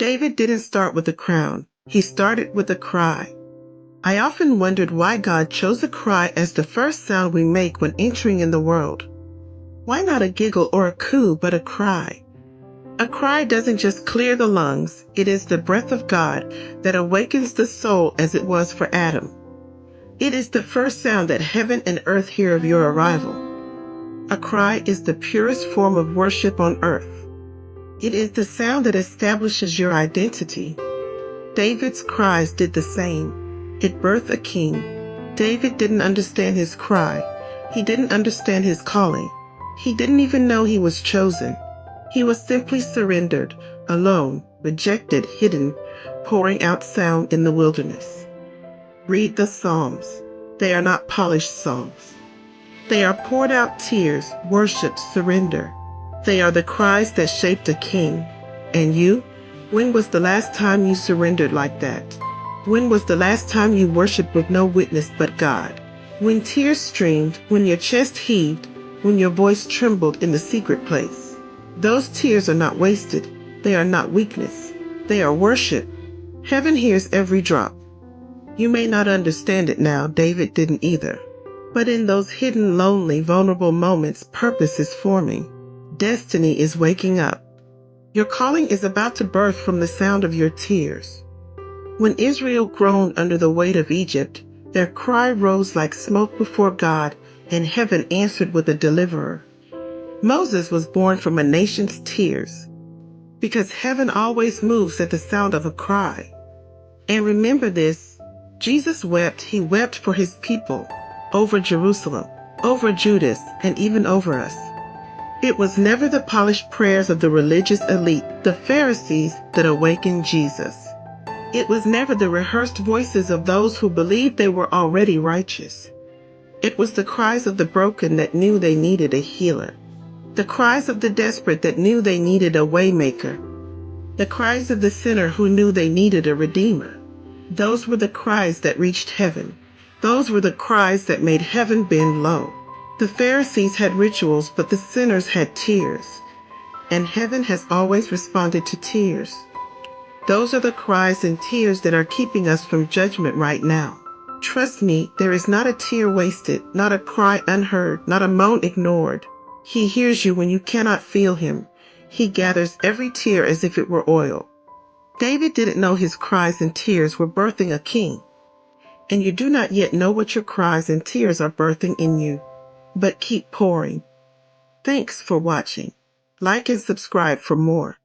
David didn't start with a crown. He started with a cry. I often wondered why God chose a cry as the first sound we make when entering in the world. Why not a giggle or a coo, but a cry? A cry doesn't just clear the lungs, it is the breath of God that awakens the soul as it was for Adam. It is the first sound that heaven and earth hear of your arrival. A cry is the purest form of worship on earth. It is the sound that establishes your identity. David's cries did the same. It birthed a king. David didn't understand his cry. He didn't understand his calling. He didn't even know he was chosen. He was simply surrendered, alone, rejected, hidden, pouring out sound in the wilderness. Read the Psalms. They are not polished songs. They are poured out tears, worship, surrender. They are the cries that shaped a king. And you? When was the last time you surrendered like that? When was the last time you worshiped with no witness but God? When tears streamed, when your chest heaved, when your voice trembled in the secret place. Those tears are not wasted. They are not weakness. They are worship. Heaven hears every drop. You may not understand it now, David didn't either. But in those hidden, lonely, vulnerable moments, purpose is forming. Destiny is waking up. Your calling is about to birth from the sound of your tears. When Israel groaned under the weight of Egypt, their cry rose like smoke before God, and heaven answered with a deliverer. Moses was born from a nation's tears, because heaven always moves at the sound of a cry. And remember this, Jesus wept, he wept for his people, over Jerusalem, over Judas, and even over us. It was never the polished prayers of the religious elite, the Pharisees, that awakened Jesus. It was never the rehearsed voices of those who believed they were already righteous. It was the cries of the broken that knew they needed a healer. The cries of the desperate that knew they needed a waymaker. The cries of the sinner who knew they needed a redeemer. Those were the cries that reached heaven. Those were the cries that made heaven bend low. The Pharisees had rituals, but the sinners had tears. And heaven has always responded to tears. Those are the cries and tears that are keeping us from judgment right now. Trust me, there is not a tear wasted, not a cry unheard, not a moan ignored. He hears you when you cannot feel him. He gathers every tear as if it were oil. David didn't know his cries and tears were birthing a king. And you do not yet know what your cries and tears are birthing in you. But keep pouring. Thanks for watching. Like and subscribe for more.